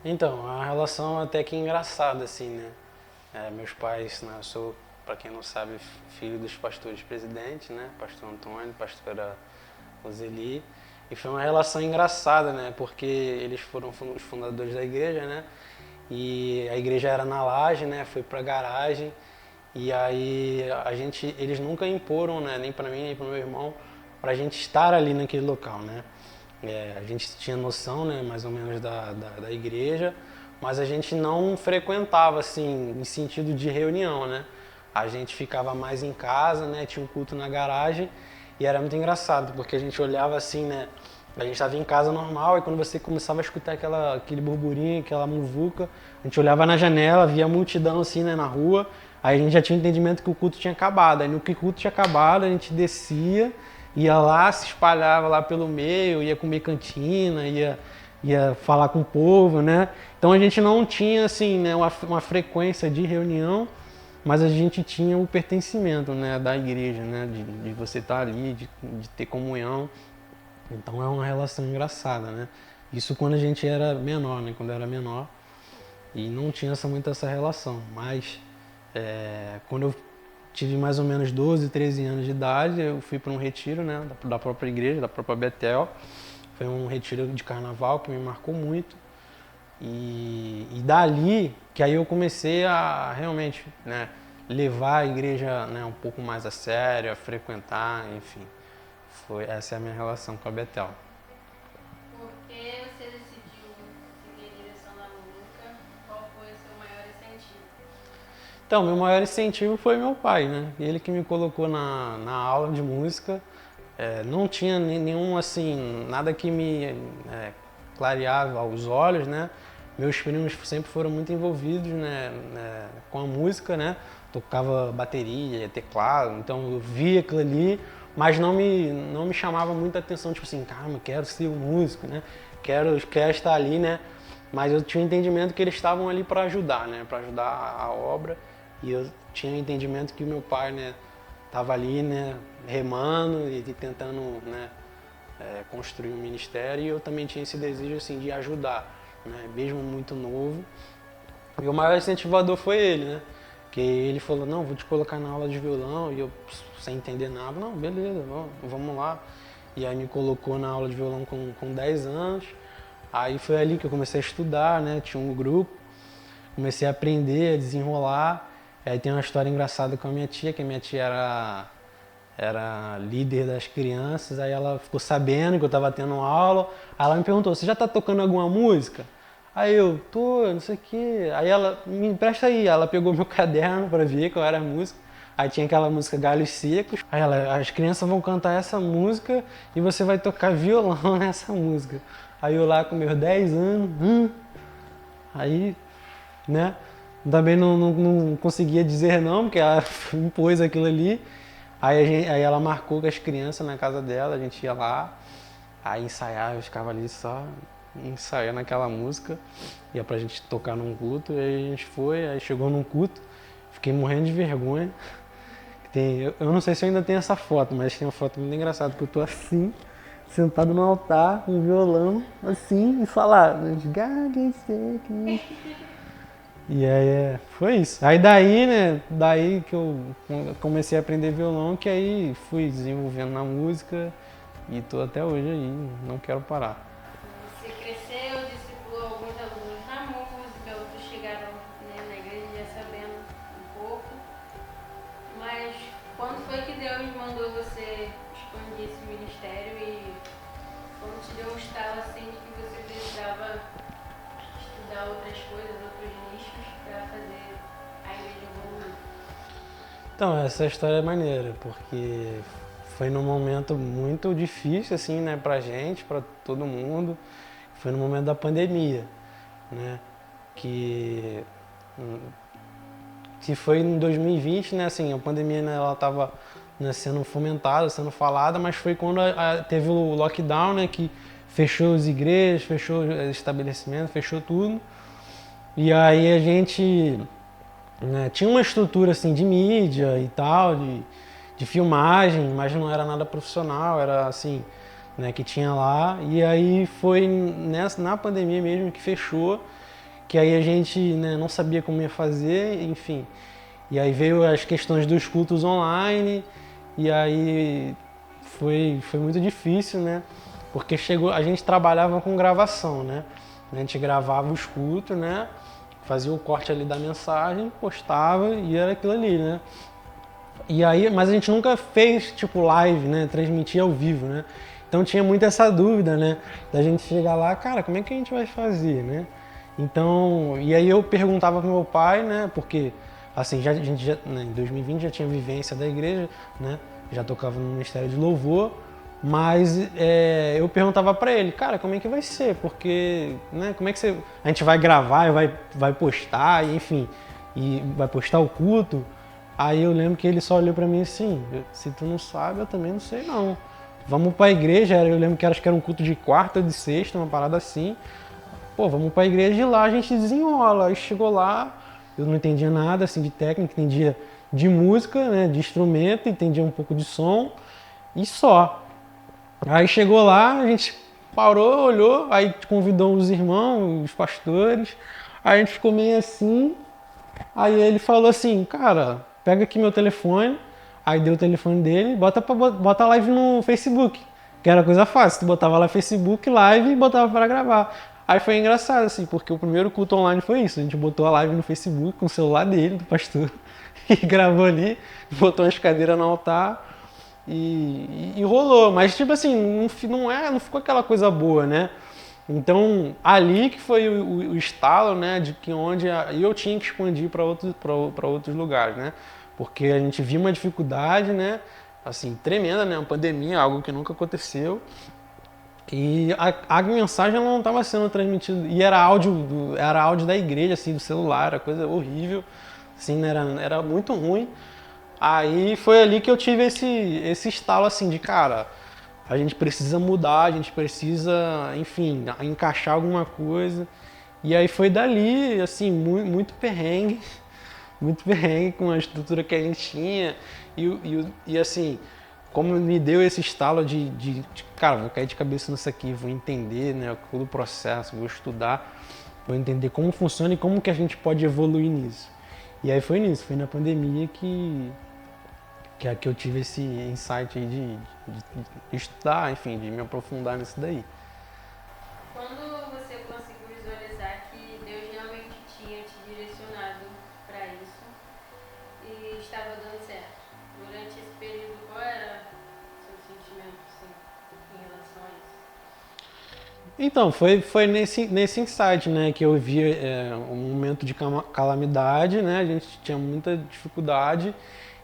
Então, a relação até que engraçada, assim, né? Meus pais, né, eu sou, para quem não sabe, filho dos pastores presidentes, né? Pastor Antônio, pastora Roseli. E foi uma relação engraçada, né? Porque eles foram os fundadores da igreja, né? E a igreja era na laje, né? Foi pra garagem. E aí eles nunca imporam, né? Nem para mim, nem para meu irmão, pra gente estar ali naquele local, né? A gente tinha noção, né, mais ou menos da igreja, mas a gente não frequentava, assim, em sentido de reunião, né? A gente ficava mais em casa, né? Tinha um culto na garagem e era muito engraçado, porque a gente olhava assim, né? A gente estava em casa normal e quando você começava a escutar aquele burburinho, aquela muvuca, a gente olhava na janela, via a multidão assim, né, na rua, aí a gente já tinha o entendimento que o culto tinha acabado. Aí no que o culto tinha acabado, a gente descia, ia lá, se espalhava lá pelo meio, ia comer cantina, ia falar com o povo, né? Então a gente não tinha assim, né, uma frequência de reunião, mas a gente tinha o pertencimento, né, da igreja, né, de você estar ali, de ter comunhão. Então é uma relação engraçada, né? Isso quando a gente era menor, né? Quando eu era menor e não tinha muito essa relação. Mas quando eu tive mais ou menos 12, 13 anos de idade, eu fui para um retiro, né? Da própria igreja, da própria Betel. Foi um retiro de carnaval que me marcou muito. E dali que aí eu comecei a realmente, né, levar a igreja, né, um pouco mais a sério, a frequentar, enfim. Essa é a minha relação com a Betel. Por que você decidiu seguir a direção da música? Qual foi o seu maior incentivo? Então, meu maior incentivo foi meu pai, né? Ele que me colocou na aula de música. Não tinha nenhum, assim, nada que me clareava os olhos, né? Meus primos sempre foram muito envolvidos, né, com a música, né? Tocava bateria, teclado, então eu via aquilo ali, mas não me chamava muita atenção, tipo assim, caramba, eu quero ser um músico, né? Quero estar ali, né? Mas eu tinha o entendimento que eles estavam ali para ajudar, né? Para ajudar a obra. E eu tinha o entendimento que o meu pai, né, estava ali, né, remando e tentando, né, construir um ministério. E eu também tinha esse desejo assim de ajudar, né, mesmo muito novo. E o maior incentivador foi ele, né? Que ele falou, não, vou te colocar na aula de violão, e eu sem entender nada, não, beleza, vamos lá. E aí me colocou na aula de violão com 10 anos. Aí foi ali que eu comecei a estudar, né? Tinha um grupo, comecei a aprender, a desenrolar. Aí tem uma história engraçada com a minha tia, que a minha tia era líder das crianças, aí ela ficou sabendo que eu estava tendo aula, aí ela me perguntou, você já está tocando alguma música? Aí eu, tô, não sei o quê. Aí ela, me empresta aí. Ela pegou meu caderno para ver qual era a música. Aí tinha aquela música Galhos Secos. Aí ela, as crianças vão cantar essa música e você vai tocar violão nessa música. Aí eu lá com meus 10 anos, aí, né, também não conseguia dizer não, porque ela impôs aquilo ali. Aí ela marcou com as crianças na casa dela, a gente ia lá, aí ensaiava, eu ficava ali só ensaiando aquela música, ia pra gente tocar num culto, e aí a gente foi, aí chegou num culto, fiquei morrendo de vergonha. Eu não sei se eu ainda tenho essa foto, mas tem uma foto muito engraçada, que eu tô assim, sentado no altar, com o violão, assim, e falar, e aí foi isso. Aí daí, né, daí que eu comecei a aprender violão, que aí fui desenvolvendo na música e tô até hoje aí, não quero parar. Você cresceu, discipulou alguns alunos na música, outros chegaram, né, na igreja já sabendo um pouco. Mas quando foi que Deus mandou você expandir esse ministério e quando te deu um estalo assim de que você precisava estudar outras coisas, outros nichos para fazer a igreja evoluir? Então, essa história é maneira, porque foi num momento muito difícil, assim, né, pra gente, pra todo mundo. Foi no momento da pandemia, né, que se foi em 2020, né, assim, a pandemia, né, ela tava, né, sendo fomentada, sendo falada, mas foi quando teve o lockdown, né, que fechou as igrejas, fechou os estabelecimentos, fechou tudo. E aí a gente, né, tinha uma estrutura assim de mídia e tal, de filmagem, mas não era nada profissional, era assim, né, que tinha lá. E aí foi na pandemia mesmo que fechou. que aí a gente, né, não sabia como ia fazer, enfim. E aí veio as questões dos cultos online, e aí foi muito difícil, né? Porque a gente trabalhava com gravação, né? A gente gravava os cultos, né? Fazia o corte ali da mensagem, postava e era aquilo ali, né? E aí, mas a gente nunca fez tipo live, né? Transmitir ao vivo, né? Então tinha muito essa dúvida, né? Da gente chegar lá, cara, como é que a gente vai fazer, né? Então, e aí eu perguntava pro meu pai, né? Porque assim, a gente já, né, em 2020 já tinha vivência da igreja, né? Já tocava no Ministério de Louvor, mas eu perguntava para ele, cara, como é que vai ser? Porque, né? Como é que a gente vai gravar, vai postar, enfim, e vai postar o culto? Aí eu lembro que ele só olhou para mim assim, se tu não sabe, eu também não sei não. Vamos para a igreja, eu lembro que acho que era um culto de quarta ou de sexta, uma parada assim. Pô, vamos para a igreja e lá a gente desenrola. Aí chegou lá, eu não entendia nada assim de técnica, entendia de música, né, de instrumento, entendia um pouco de som e só. Aí chegou lá, a gente parou, olhou, aí convidou os irmãos, os pastores, aí a gente ficou meio assim. Aí ele falou assim, cara, pega aqui meu telefone, aí deu o telefone dele, bota a live no Facebook, que era coisa fácil, tu botava lá Facebook, live e botava para gravar. Aí foi engraçado, assim, porque o primeiro culto online foi isso, a gente botou a live no Facebook com o celular dele, do pastor, e gravou ali, botou umas cadeiras no altar e rolou, mas tipo assim, não ficou aquela coisa boa, né? Então, ali que foi o estalo, né, de que onde eu tinha que expandir para outros lugares, né? Porque a gente viu uma dificuldade, né, assim, tremenda, né, uma pandemia, algo que nunca aconteceu. E a mensagem ela não estava sendo transmitida, e era áudio da igreja, assim, do celular, era coisa horrível, assim, né, era muito ruim. Aí foi ali que eu tive esse estalo, assim, de cara, a gente precisa mudar, a gente precisa, enfim, encaixar alguma coisa. E aí foi dali, assim, muito perrengue com a estrutura que a gente tinha. E assim, como me deu esse estalo cara, vou cair de cabeça nisso aqui, vou entender, né, todo o processo, vou estudar, vou entender como funciona e como que a gente pode evoluir nisso. E aí foi nisso, foi na pandemia que eu tive esse insight aí de estudar, enfim, de me aprofundar nisso daí. Quando você conseguiu visualizar que Deus realmente tinha te direcionado para isso e estava dando certo, durante esse período, qual era o seu sentimento assim, em relação a isso? Então, foi nesse insight, né, que eu vi um momento de calamidade, né, a gente tinha muita dificuldade,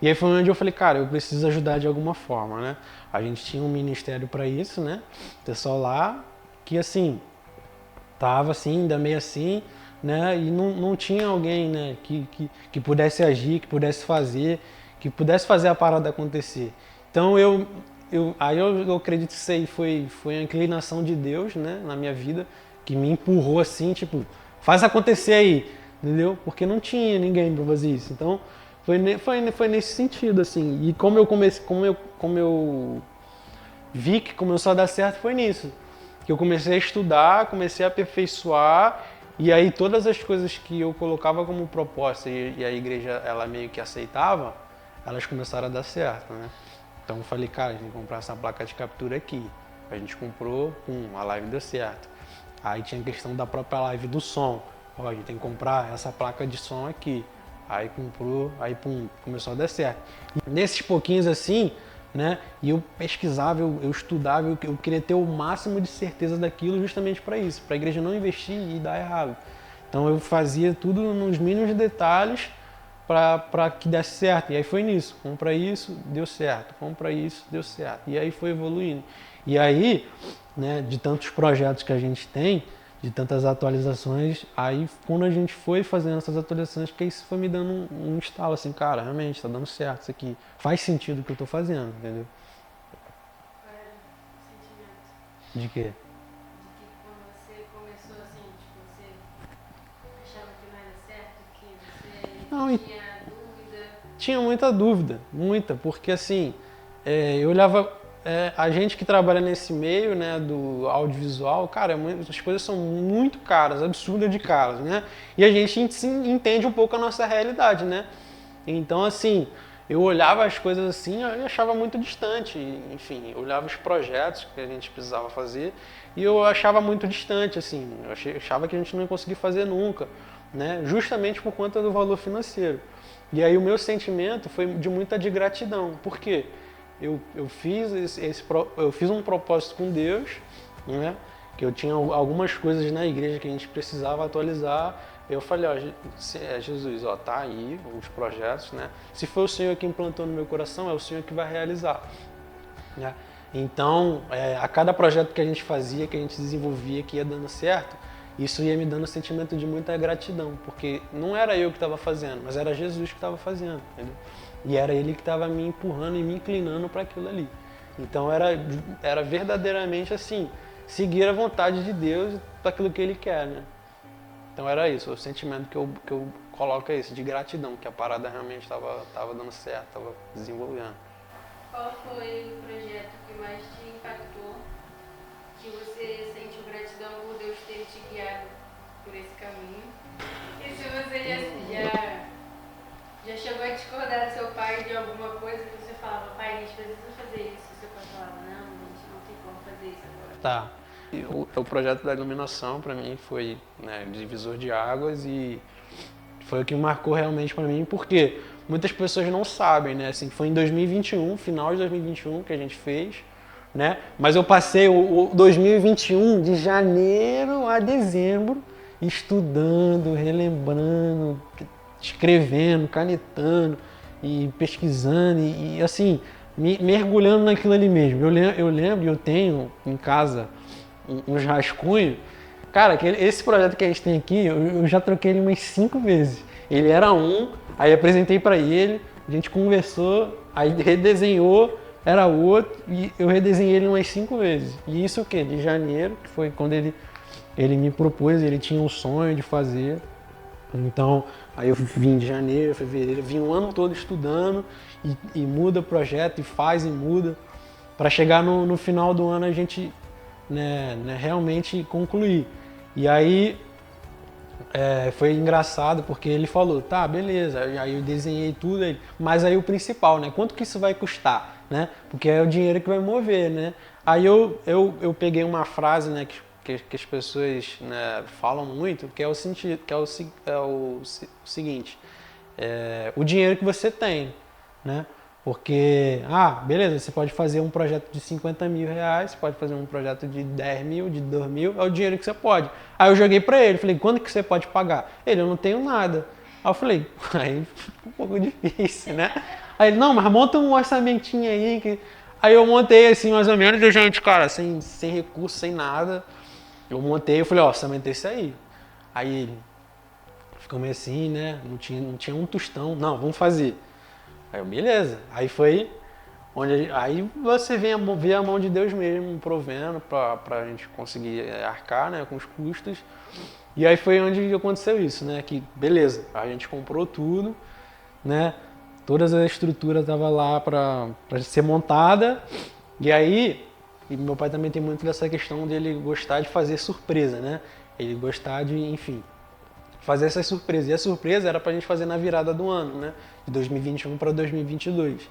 e aí foi onde eu falei, cara, eu preciso ajudar de alguma forma, né. A gente tinha um ministério para isso, né, pessoal lá, que assim, tava assim, ainda meio assim, né, e não tinha alguém, né, que pudesse agir, que pudesse fazer a parada acontecer. Então eu acredito que isso aí foi a inclinação de Deus, né, na minha vida, que me empurrou assim, tipo, faz acontecer aí, entendeu? Porque não tinha ninguém para fazer isso. Então foi nesse sentido, assim. E como eu vi que começou a dar certo foi nisso. Que eu comecei a estudar, comecei a aperfeiçoar, e aí todas as coisas que eu colocava como proposta e a igreja ela meio que aceitava, elas começaram a dar certo, né? Então eu falei, cara, a gente tem que comprar essa placa de captura aqui. A gente comprou, a live deu certo. Aí tinha a questão da própria live do som. Ó, a gente tem que comprar essa placa de som aqui. Aí comprou, aí começou a dar certo. E nesses pouquinhos assim, né? E eu pesquisava, eu estudava, eu queria ter o máximo de certeza daquilo justamente para isso, para a igreja não investir e dar errado. Então eu fazia tudo nos mínimos detalhes para que desse certo. E aí foi nisso, compra isso, deu certo, compra isso, deu certo. E aí foi evoluindo. E aí, né, de tantos projetos que a gente tem, de tantas atualizações, aí quando a gente foi fazendo essas atualizações, que isso foi me dando um estalo assim, cara, realmente está dando certo isso aqui, faz sentido o que eu estou fazendo, entendeu? Qual era o sentimento? De quê? De que quando você começou assim, tipo, você achava que não era certo, que você Não, tinha dúvida? tinha muita dúvida, muita, porque assim, eu olhava, a gente que trabalha nesse meio, né, do audiovisual, cara, as coisas são muito caras, absurdas de caras, né? E a gente entende um pouco a nossa realidade, né? Então, assim, eu olhava as coisas assim, eu achava muito distante. Enfim, eu olhava os projetos que a gente precisava fazer e eu achava muito distante, assim. Eu achava que a gente não ia conseguir fazer nunca, né? Justamente por conta do valor financeiro. E aí o meu sentimento foi de muita de gratidão. Por quê? Eu fiz um propósito com Deus, né? Que eu tinha algumas coisas na igreja que a gente precisava atualizar. Eu falei, ó, Jesus, ó, tá aí os projetos, né? Se foi o Senhor que implantou no meu coração, é o Senhor que vai realizar, né? Então, a cada projeto que a gente fazia, que a gente desenvolvia, que ia dando certo, isso ia me dando um sentimento de muita gratidão, porque não era eu que estava fazendo, mas era Jesus que estava fazendo, entendeu? E era Ele que estava me empurrando e me inclinando para aquilo ali. Então era verdadeiramente assim, seguir a vontade de Deus para aquilo que Ele quer, né? Então era isso, o sentimento que eu coloco é esse, de gratidão, que a parada realmente estava dando certo, estava desenvolvendo. Qual foi o projeto que mais te impactou, que você sentiu gratidão por Deus ter te guiado por esse caminho? E se você já chegou a discordar do seu pai de alguma coisa que você falava, pai, a gente precisa fazer isso, e seu pai falava, não, a gente não tem como fazer isso agora. Tá. O projeto da iluminação para mim foi, né, divisor de águas e foi o que marcou realmente para mim, porque muitas pessoas não sabem, né? Assim, foi em 2021, final de 2021 que a gente fez, né? Mas eu passei o 2021 de janeiro a dezembro estudando, relembrando, escrevendo, canetando e pesquisando e assim, mergulhando naquilo ali mesmo. Eu lembro, eu tenho em casa uns rascunhos. Cara, esse projeto que a gente tem aqui, eu já troquei ele umas 5 vezes. Ele era aí apresentei para ele, a gente conversou, aí redesenhou, era outro, e eu redesenhei ele umas 5 vezes. E isso o quê? De janeiro, que foi quando ele me propôs, ele tinha um sonho de fazer. Então, aí eu vim de janeiro, fevereiro, vim o ano todo estudando, e muda o projeto, e faz e muda, para chegar no final do ano a gente realmente concluir. E aí foi engraçado porque ele falou, tá, beleza, aí eu desenhei tudo, mas aí o principal, né, quanto que isso vai custar, né, porque é o dinheiro que vai mover, né. Aí eu peguei uma frase, né, que as pessoas, né, falam muito, que é o sentido, que é o seguinte, o dinheiro que você tem, né. Porque, beleza, você pode fazer um projeto de 50 mil reais, você pode fazer um projeto de 10 mil, de 2 mil, é o dinheiro que você pode. Aí eu joguei pra ele, falei, quanto que você pode pagar? Ele, eu não tenho nada. Aí eu falei, aí fica um pouco difícil, né? Aí ele, não, mas monta um orçamentinho aí. Aí eu montei assim, mais ou menos, e gente, cara, sem recurso, sem nada. Eu montei, eu falei, ó, orçamento é esse aí. Aí ele, ficou meio assim, né? Não tinha um tostão. Não, vamos fazer. Aí eu, beleza. Aí foi onde aí você vê a mão de Deus mesmo provendo pra gente conseguir arcar, né, com os custos. E aí foi onde aconteceu isso, né? Que beleza, a gente comprou tudo, né? Todas as estruturas estavam lá para ser montada. E aí, meu pai também tem muito dessa questão dele gostar de fazer surpresa, né? Ele gostar de, enfim, fazer essas surpresas. E a surpresa era pra gente fazer na virada do ano, né? De 2021 para 2022.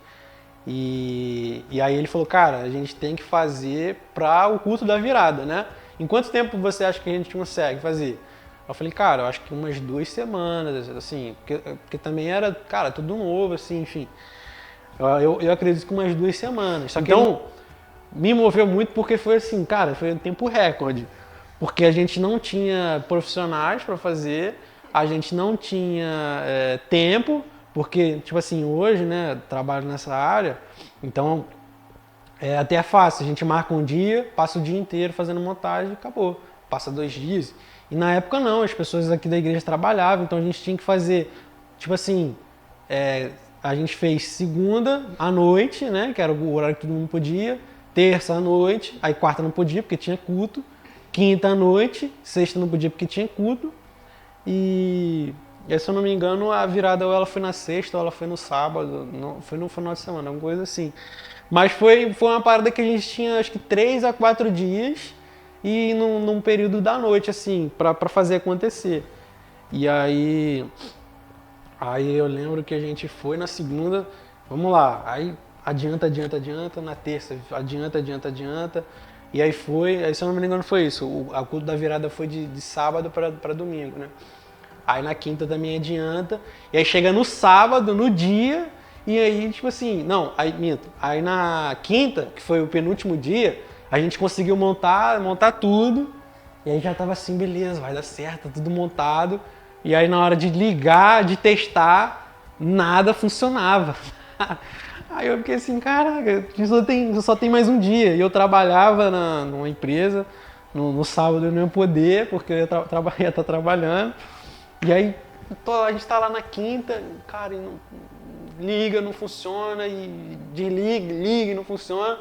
E aí ele falou, cara, a gente tem que fazer para o culto da virada, né? Em quanto tempo você acha que a gente consegue fazer? Eu falei, cara, eu acho que umas 2 semanas, assim, porque também era, cara, tudo novo, assim, enfim. Eu acredito que umas 2 semanas. Só que então, me moveu muito porque foi assim, cara, foi um tempo recorde. Porque a gente não tinha profissionais para fazer, a gente não tinha tempo, porque, tipo assim, hoje, né, trabalho nessa área, então é até fácil, a gente marca um dia, passa o dia inteiro fazendo montagem e acabou. Passa 2 dias. E na época não, as pessoas aqui da igreja trabalhavam, então a gente tinha que fazer, tipo assim, a gente fez segunda à noite, né, que era o horário que todo mundo podia, terça à noite, aí quarta não podia porque tinha culto, quinta à noite, sexta não podia porque tinha culto, e E aí, se eu não me engano, a virada ou ela foi na sexta ou ela foi no sábado, não, foi no final de semana, alguma coisa assim. Mas foi uma parada que a gente tinha acho que 3 a 4 dias e num período da noite, assim, pra fazer acontecer. E aí eu lembro que a gente foi na segunda, vamos lá, aí adianta, na terça, adianta. E aí aí se eu não me engano foi isso, a culto da virada foi de sábado pra domingo, né? Aí na quinta também adianta, e aí chega no sábado, no dia, e aí tipo assim, não, aí minto, aí na quinta, que foi o penúltimo dia, a gente conseguiu montar tudo, e aí já tava assim, beleza, vai dar certo, tudo montado. E aí na hora de ligar, de testar, nada funcionava. Aí eu fiquei assim, caraca, só tem mais um dia. E eu trabalhava numa empresa, no sábado eu não ia poder, porque eu ia estar trabalhando. E aí a gente tá lá na quinta, cara, e liga, não funciona, e desliga, liga e não funciona.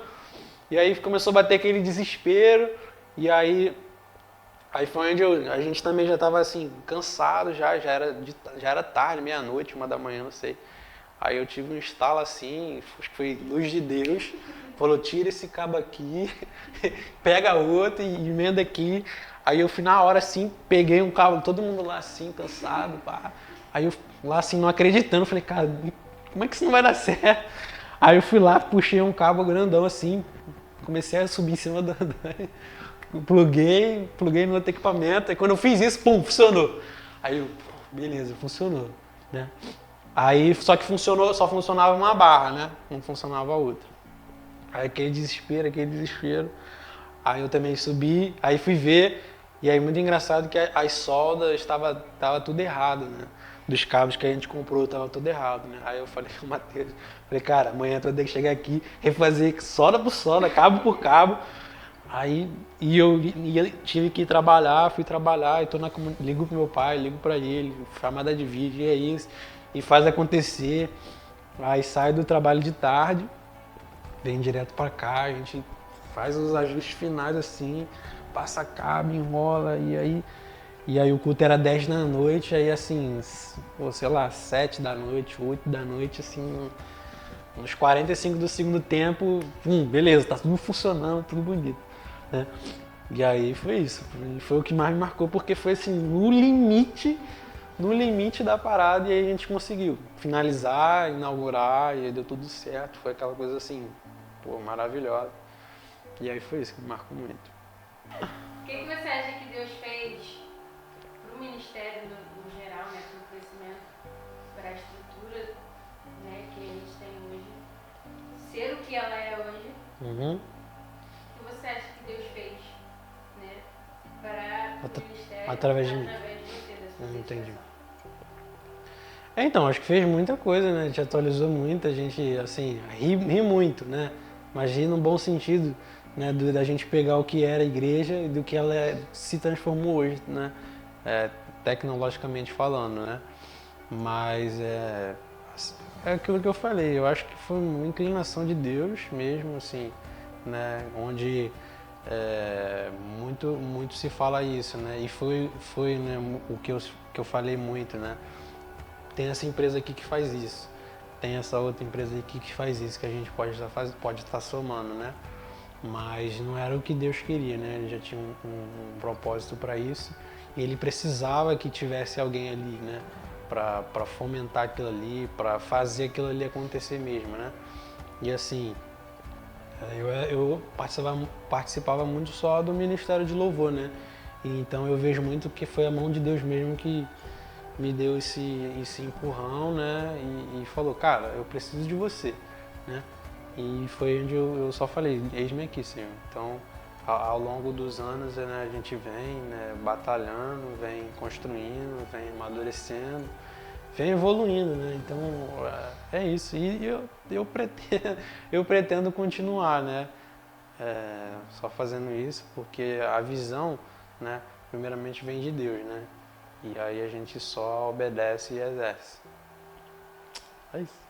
E aí começou a bater aquele desespero, e aí foi onde a gente também já estava assim, cansado já era tarde, meia-noite, 1 da manhã, não sei. Aí eu tive um estalo assim, acho que foi luz de Deus, falou, tira esse cabo aqui, pega outro e emenda aqui. Aí eu fui na hora assim, peguei um cabo, todo mundo lá assim, cansado, pá. Aí eu lá assim, não acreditando, falei, cara, como é que isso não vai dar certo? Aí eu fui lá, puxei um cabo grandão assim, comecei a subir em cima da pluguei no outro equipamento, e quando eu fiz isso, pum, funcionou. Aí eu, beleza, funcionou, né? Aí só que só funcionava uma barra, né? Não funcionava a outra. Aí aquele desespero. Aí eu também subi, aí fui ver, e aí muito engraçado que as soldas tava tudo errado, né? Dos cabos que a gente comprou, tava tudo errado, né? Aí eu falei com o Matheus, cara, amanhã tu vai ter que chegar aqui, refazer solda por solda, cabo por cabo. Aí eu tive que trabalhar, fui trabalhar, ligo pro meu pai, ligo pra ele, chamada de vídeo, e é isso, e faz acontecer. Aí saio do trabalho de tarde, vem direto pra cá, a gente faz os ajustes finais assim, passa cabo, enrola, e aí o culto era 10 da noite, aí assim, sei lá, 7 da noite, 8 da noite, assim, nos 45 do segundo tempo, beleza, tá tudo funcionando, tudo bonito, né? E aí foi isso, foi o que mais me marcou, porque foi assim, no limite da parada, e aí a gente conseguiu finalizar, inaugurar, e aí deu tudo certo, foi aquela coisa assim, pô, maravilhosa. E aí foi isso que me marcou muito. O que você acha que Deus fez para o ministério no geral, né, para o crescimento, para a estrutura, né, que a gente tem hoje, ser o que ela é hoje? Uhum. O que você acha que Deus fez, né, para o ministério através de mim. você, da sua Entendi. dedicação? Então, acho que fez muita coisa, né? A gente atualizou muito, a gente, assim, ri muito, né? Mas ri num bom sentido, né? Da gente pegar o que era a igreja e do que ela se transformou hoje, né? Tecnologicamente falando, né? Mas é aquilo que eu falei, eu acho que foi uma inclinação de Deus mesmo, assim, né? Onde muito se fala isso, né? E foi né, o que eu falei muito, né? Tem essa empresa aqui que faz isso, tem essa outra empresa aqui que faz isso, que a gente pode estar somando, né? Mas não era o que Deus queria, né? Ele já tinha um propósito para isso e ele precisava que tivesse alguém ali, né? Para fomentar aquilo ali, para fazer aquilo ali acontecer mesmo, né? E assim, eu participava muito só do Ministério de Louvor, né? E então eu vejo muito que foi a mão de Deus mesmo que me deu esse empurrão, né? E falou, cara, eu preciso de você, né? E foi onde eu só falei, eis-me aqui, Senhor. Então, ao longo dos anos, né, a gente vem, né, batalhando, vem construindo, vem amadurecendo, vem evoluindo, né? Então, é isso. E eu pretendo continuar, né? Só fazendo isso, porque a visão, né, primeiramente vem de Deus, né? E aí a gente só obedece e exerce. É isso.